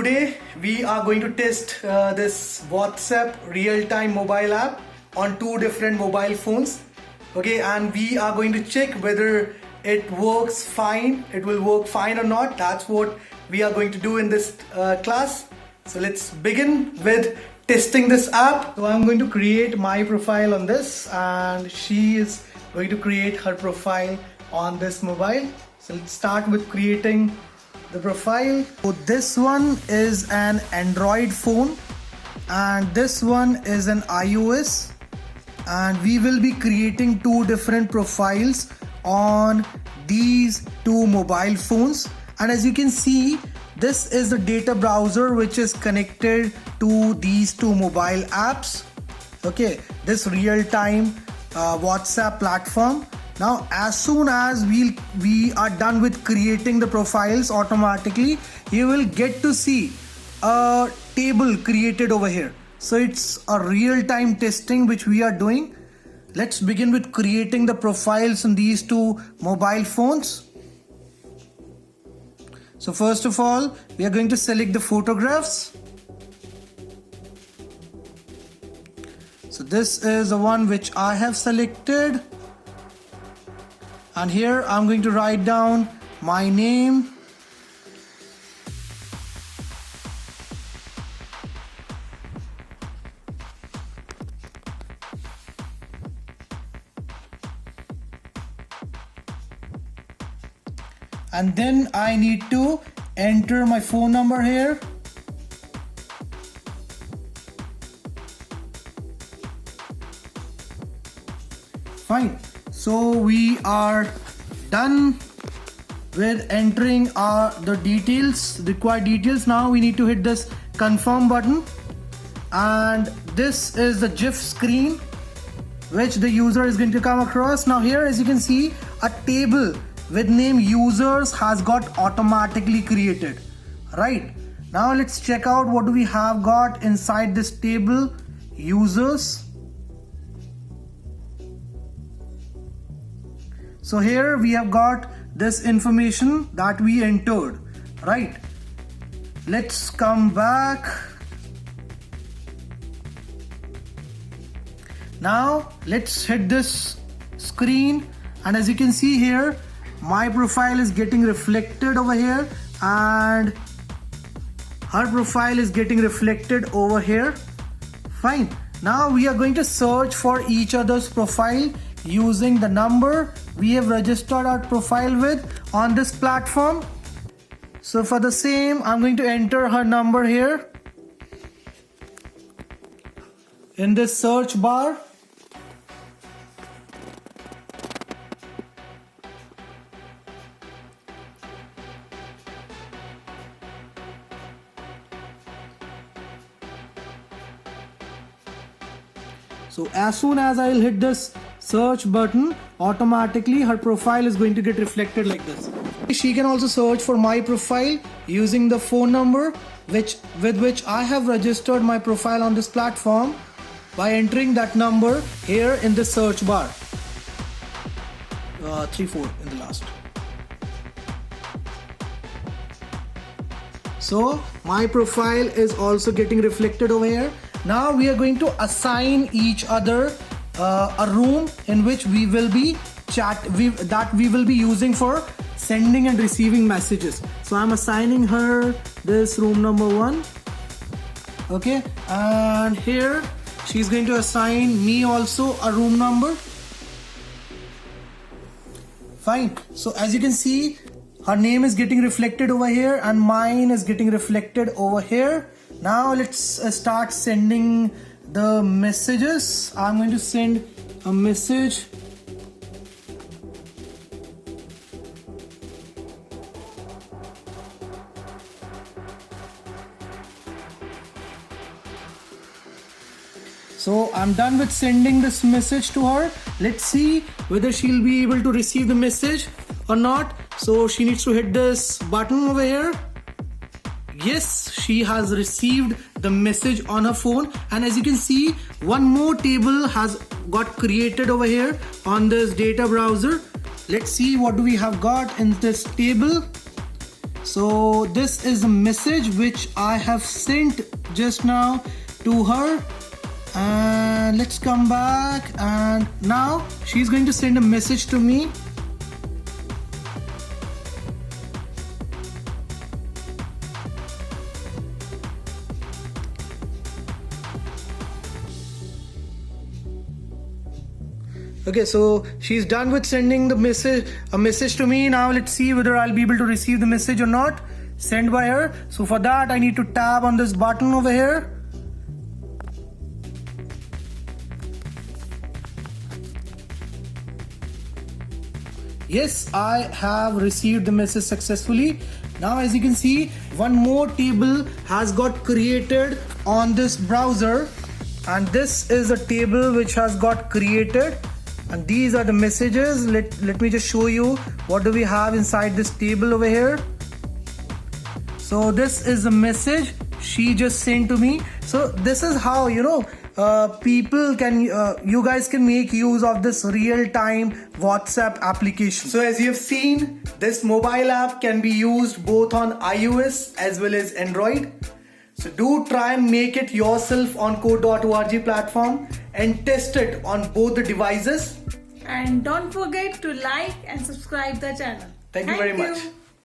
today we are going to test this WhatsApp real-time mobile app on two different mobile phones. Okay, and we are going to check whether it works fine, it will work fine or not. That's what we are going to do in this class. So let's begin with testing this app. So I'm going to create my profile on this and she is going to create her profile on this mobile. So let's start with creating the profile. So this one is an Android phone and this one is an iOS, and we will be creating two different profiles on these two mobile phones. And as you can see, this is the data browser which is connected to these two mobile apps. Okay, this real-time WhatsApp platform. Now as soon as we are done with creating the profiles, automatically you will get to see a table created over here. So it's a real-time testing which we are doing. Let's begin with creating the profiles on these two mobile phones. So first of all, we are going to select the photographs. So this is the one which I have selected. And here I'm going to write down my name. And then I need to enter my phone number here. Fine. So we are done with entering the details, required details. Now we need to hit this confirm button, and this is the GIF screen which the user is going to come across. Now here, as you can see, a table with name users has got automatically created. Right, now let's check out what do we have got inside this table users. So here we have got this information that we entered, right? Let's come back. Now let's hit this screen, and as you can see here, my profile is getting reflected over here and her profile is getting reflected over here. Fine. Now we are going to search for each other's profile using the number we have registered our profile with on this platform. So for the same, I'm going to enter her number here in this search bar. So as soon as I'll hit this search button, automatically her profile is going to get reflected like this. She can also search for my profile using the phone number with which I have registered my profile on this platform by entering that number here in the search bar. 34 in the last. So my profile is also getting reflected over here. Now we are going to assign each other a room in which we will be we will be using for sending and receiving messages. So I'm assigning her this room number 1. Okay, and here she's going to assign me also a room number. Fine. So as you can see, her name is getting reflected over here and mine is getting reflected over here. Now let's start sending the messages. I'm going to send a message. So I'm done with sending this message to her. Let's see whether she'll be able to receive the message or not. So she needs to hit this button over here. Yes, she has received the message on her phone, and as you can see, one more table has got created over here on this data browser. Let's see what do we have got in this table. So this is a message which I have sent just now to her, and let's come back, and now she's going to send a message to me. Okay, so she's done with sending a message to me. Now let's see whether I'll be able to receive the message or not sent by her. So for that I need to tap on this button over here. Yes, I have received the message successfully. Now as you can see, one more table has got created on this browser, and this is a table which has got created. And these are the messages. Let me just show you what do we have inside this table over here. So this is a message she just sent to me. So this is how, people can, you guys can make use of this real-time WhatsApp application. So as you have seen, this mobile app can be used both on iOS as well as Android. So do try and make it yourself on code.org platform and test it on both the devices. And don't forget to like and subscribe the channel. Thank you very much.